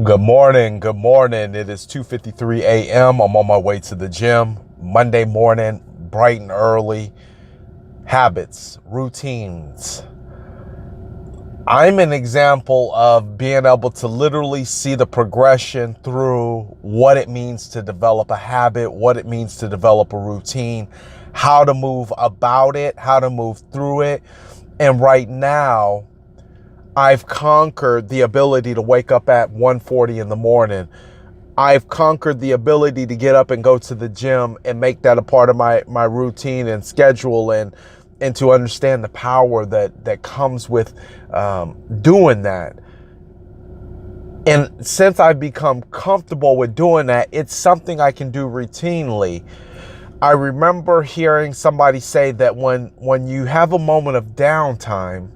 Good morning. Good morning. It is 2:53 a.m. I'm on my way to the gym. Monday morning, bright and early. Habits, routines. I'm an example of being able to literally see the progression through what it means to develop a habit, what it means to develop a routine, how to move about it, how to move through it. And right now, I've conquered the ability to wake up at 1:40 in the morning. I've conquered the ability to get up and go to the gym and make that a part of my routine and schedule, and to understand the power that comes with doing that. And since I've become comfortable with doing that, it's something I can do routinely. I remember hearing somebody say that when you have a moment of downtime,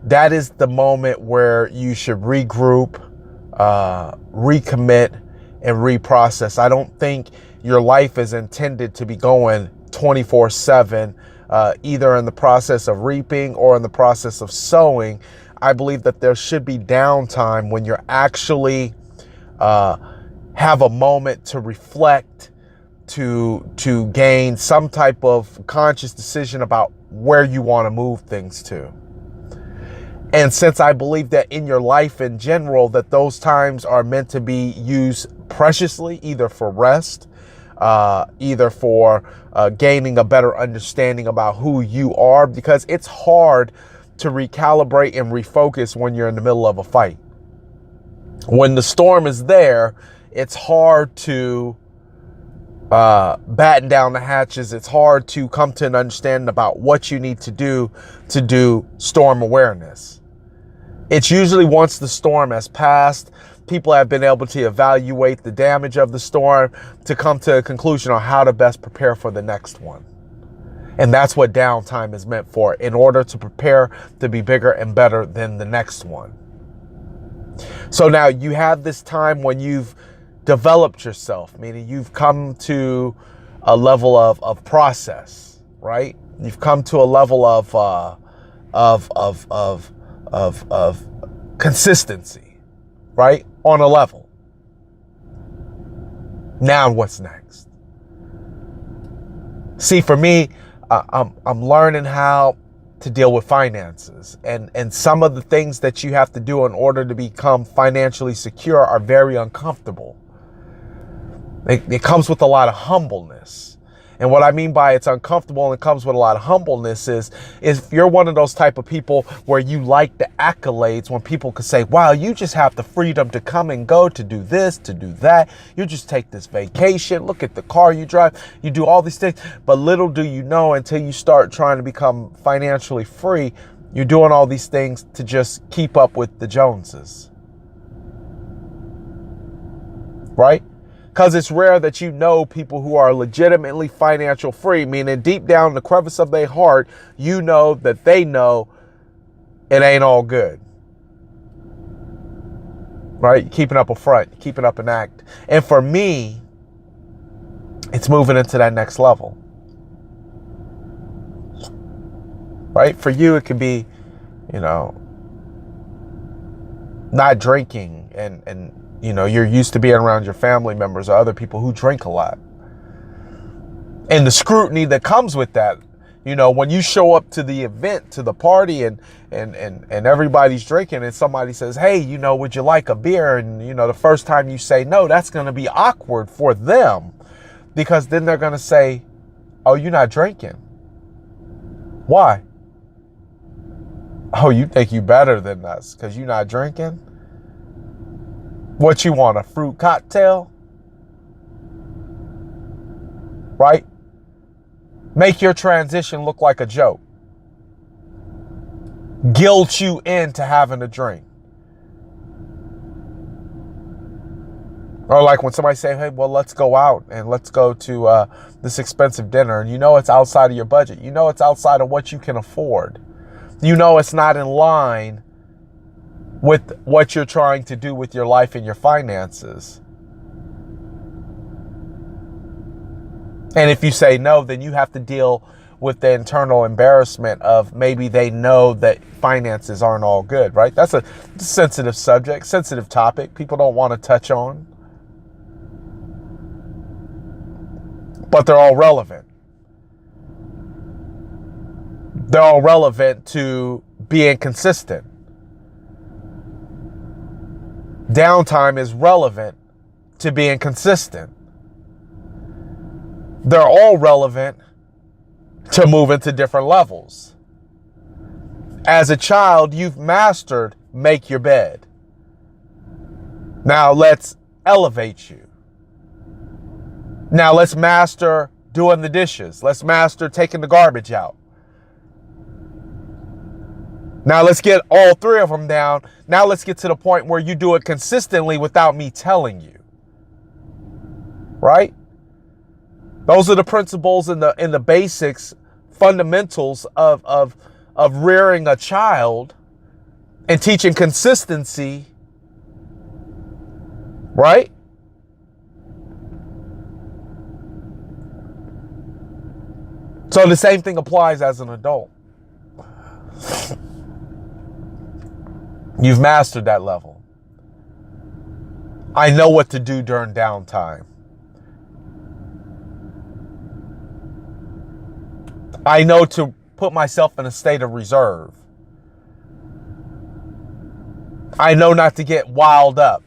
that is the moment where you should regroup, recommit, and reprocess. I don't think your life is intended to be going 24/7, either in the process of reaping or in the process of sowing. I believe that there should be downtime when you're actually have a moment to reflect, to gain some type of conscious decision about where you want to move things to. And since I believe that in your life in general, that those times are meant to be used preciously, either for rest, either for gaining a better understanding about who you are, because it's hard to recalibrate and refocus when you're in the middle of a fight. When the storm is there, it's hard to batten down the hatches. It's hard to come to an understanding about what you need to do storm awareness. It's usually once the storm has passed, people have been able to evaluate the damage of the storm to come to a conclusion on how to best prepare for the next one. And that's what downtime is meant for, in order to prepare to be bigger and better than the next one. So now you have this time when you've developed yourself, meaning you've come to a level of process, right? You've come to a level of consistency, right? On a level. Now what's next? See, for me, I'm learning how to deal with finances, and some of the things that you have to do in order to become financially secure are very uncomfortable. It comes with a lot of humbleness. And what I mean by it's uncomfortable and it comes with a lot of humbleness is if you're one of those type of people where you like the accolades, when people could say, wow, you just have the freedom to come and go, to do this, to do that. You just take this vacation. Look at the car you drive. You do all these things. But little do you know, until you start trying to become financially free, you're doing all these things to just keep up with the Joneses. Right? Because it's rare that you know people who are legitimately financial free, meaning deep down in the crevice of their heart, you know that they know it ain't all good. Right? Keeping up a front, keeping up an act. And for me, it's moving into that next level. Right? For you, it could be, not drinking and you're used to being around your family members or other people who drink a lot. And the scrutiny that comes with that, when you show up to the event, to the party, and everybody's drinking, and somebody says, hey, would you like a beer? And, the first time you say no, that's going to be awkward for them, because then they're going to say, oh, you're not drinking. Why? Oh, you think you better than us because you're not drinking? What you want, a fruit cocktail? Right? Make your transition look like a joke. Guilt you into having a drink. Or like when somebody say, hey, well, let's go out and let's go to this expensive dinner. And it's outside of your budget. It's outside of what you can afford. It's not in line with what you're trying to do with your life and your finances. And if you say no, then you have to deal with the internal embarrassment of maybe they know that finances aren't all good, right? That's a sensitive subject, sensitive topic people don't want to touch on. But they're all relevant. They're all relevant to being consistent. Downtime is relevant to being consistent. They're all relevant to moving to different levels. As a child, you've mastered make your bed. Now let's elevate you. Now let's master doing the dishes. Let's master taking the garbage out. Now let's get all three of them down. Now let's get to the point where you do it consistently without me telling you. Right? Those are the principles and the basics, fundamentals of rearing a child and teaching consistency. Right? So the same thing applies as an adult. You've mastered that level. I know what to do during downtime. I know to put myself in a state of reserve. I know not to get wild up.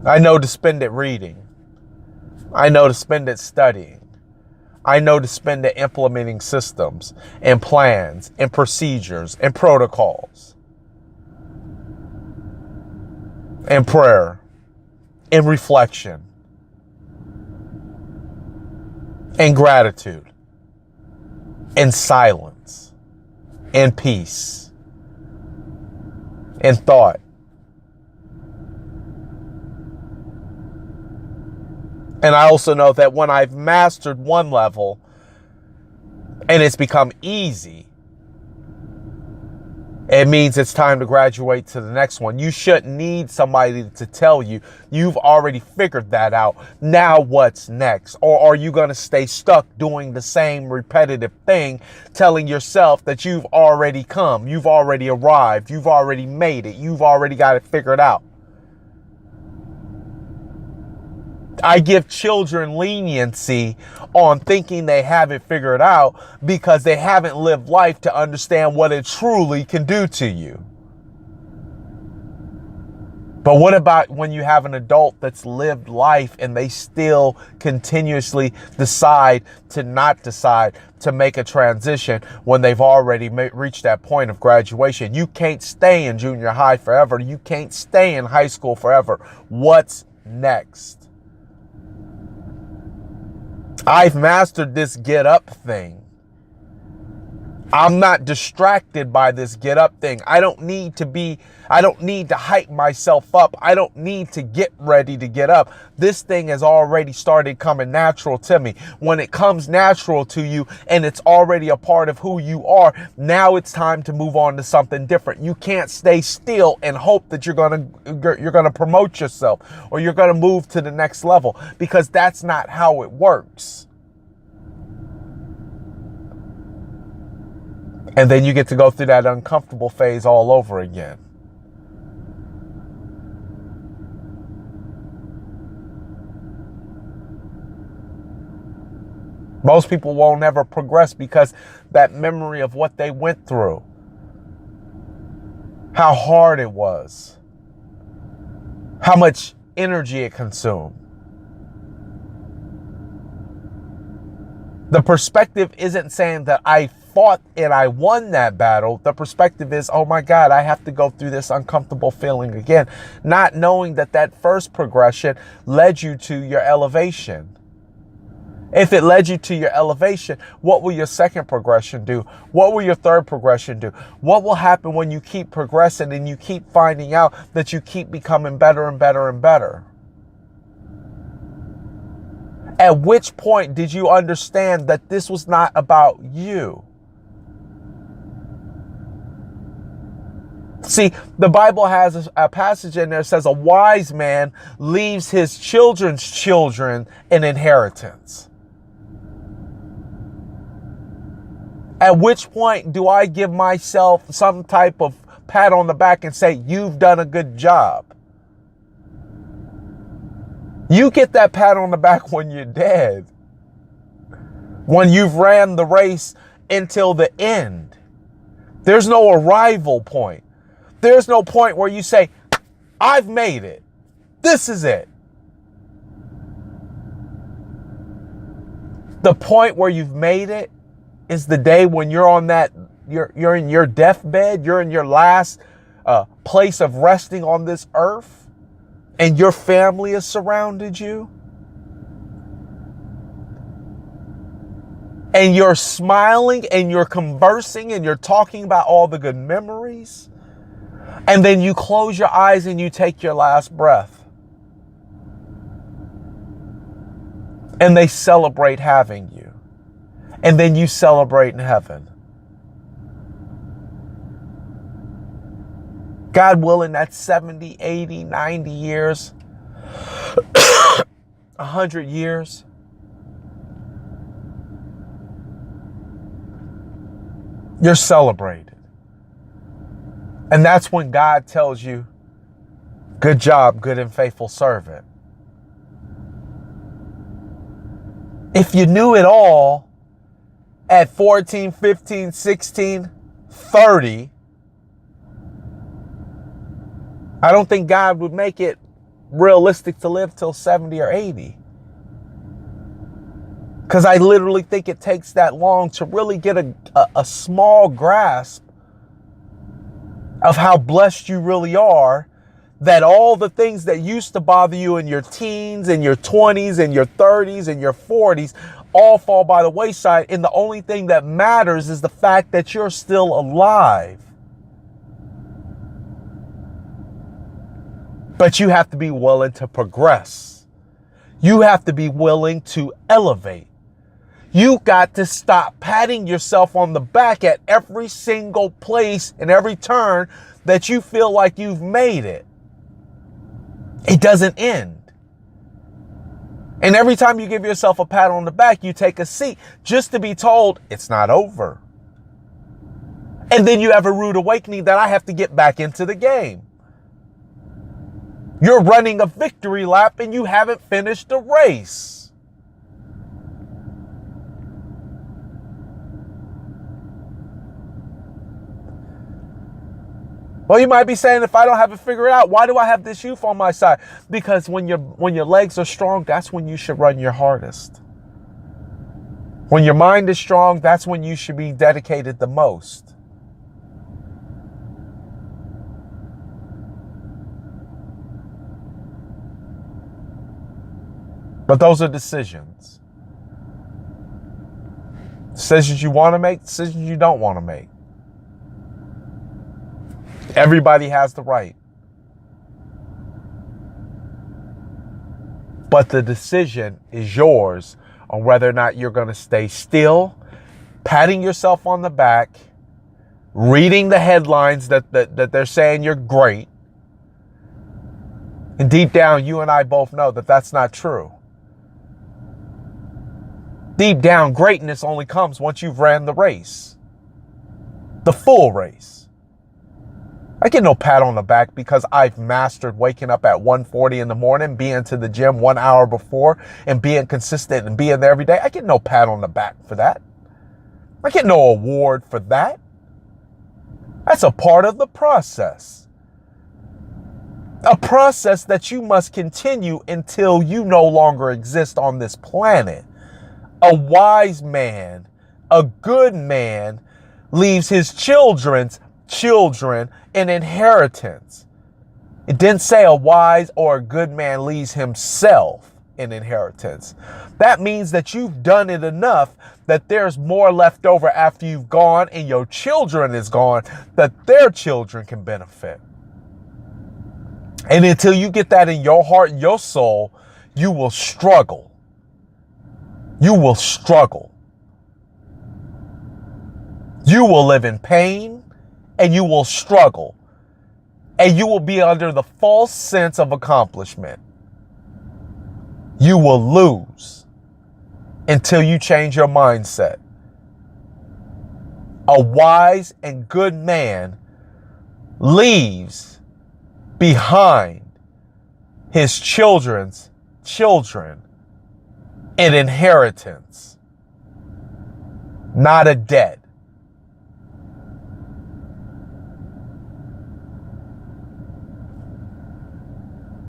I know to spend it reading. I know to spend it studying. I know to spend it implementing systems and plans and procedures and protocols and prayer and reflection and gratitude and silence and peace and thought. And I also know that when I've mastered one level and it's become easy, it means it's time to graduate to the next one. You shouldn't need somebody to tell you. You've already figured that out. Now what's next? Or are you going to stay stuck doing the same repetitive thing, telling yourself that you've already come, you've already arrived, you've already made it, you've already got it figured out? I give children leniency on thinking they have it figured out because they haven't lived life to understand what it truly can do to you. But what about when you have an adult that's lived life and they still continuously decide to not decide to make a transition when they've already reached that point of graduation? You can't stay in junior high forever. You can't stay in high school forever. What's next? I've mastered this get up thing. I'm not distracted by this get up thing. I don't need to hype myself up. I don't need to get ready to get up. This thing has already started coming natural to me. When it comes natural to you and it's already a part of who you are, now it's time to move on to something different. You can't stay still and hope that you're going to promote yourself or you're going to move to the next level, because that's not how it works. And then you get to go through that uncomfortable phase all over again. Most people won't ever progress because that memory of what they went through, how hard it was, how much energy it consumed. The perspective isn't saying that I fought and I won that battle. The perspective is, oh my God, I have to go through this uncomfortable feeling again. Not knowing that that first progression led you to your elevation. If it led you to your elevation, what will your second progression do? What will your third progression do? What will happen when you keep progressing and you keep finding out that you keep becoming better and better and better? At which point did you understand that this was not about you? See, the Bible has a passage in there that says a wise man leaves his children's children an inheritance. At which point do I give myself some type of pat on the back and say, you've done a good job? You get that pat on the back when you're dead. When you've ran the race until the end. There's no arrival point. There's no point where you say, I've made it. This is it. The point where you've made it is the day when you're on that, you're in your deathbed, you're in your last place of resting on this earth, and your family has surrounded you. And you're smiling and you're conversing and you're talking about all the good memories. And then you close your eyes and you take your last breath. And they celebrate having you. And then you celebrate in heaven. God willing, that's 70, 80, 90 years, 100 years. You're celebrated. And that's when God tells you, good job, good and faithful servant. If you knew it all at 14, 15, 16, 30, I don't think God would make it realistic to live till 70 or 80. Because I literally think it takes that long to really get a small grasp of how blessed you really are, that all the things that used to bother you in your teens and your 20s and your 30s and your 40s all fall by the wayside. And the only thing that matters is the fact that you're still alive. But you have to be willing to progress. You have to be willing to elevate. You got to stop patting yourself on the back at every single place and every turn that you feel like you've made it. It doesn't end. And every time you give yourself a pat on the back, you take a seat just to be told it's not over. And then you have a rude awakening that I have to get back into the game. You're running a victory lap and you haven't finished the race. Well, you might be saying, if I don't have it figured out, why do I have this youth on my side? Because when your legs are strong, that's when you should run your hardest. When your mind is strong, that's when you should be dedicated the most. But those are decisions. Decisions you want to make, decisions you don't want to make. Everybody has the right. But the decision is yours on whether or not you're going to stay still, patting yourself on the back, reading the headlines that they're saying you're great. And deep down, you and I both know that that's not true. Deep down, greatness only comes once you've ran the race. The full race. I get no pat on the back because I've mastered waking up at 1:40 in the morning, being to the gym 1 hour before, and being consistent and being there every day. I get no pat on the back for that. I get no award for that. That's a part of the process. A process that you must continue until you no longer exist on this planet. A wise man, a good man, leaves his children's children an inheritance. It didn't say a wise or a good man leaves himself an inheritance. That means that you've done it enough that there's more left over after you've gone and your children is gone, that their children can benefit. And until you get that in your heart and your soul, you will struggle. You will struggle. You will live in pain and you will struggle. and you will be under the false sense of accomplishment. You will lose until you change your mindset. A wise and good man leaves behind his children's children an inheritance, not a debt.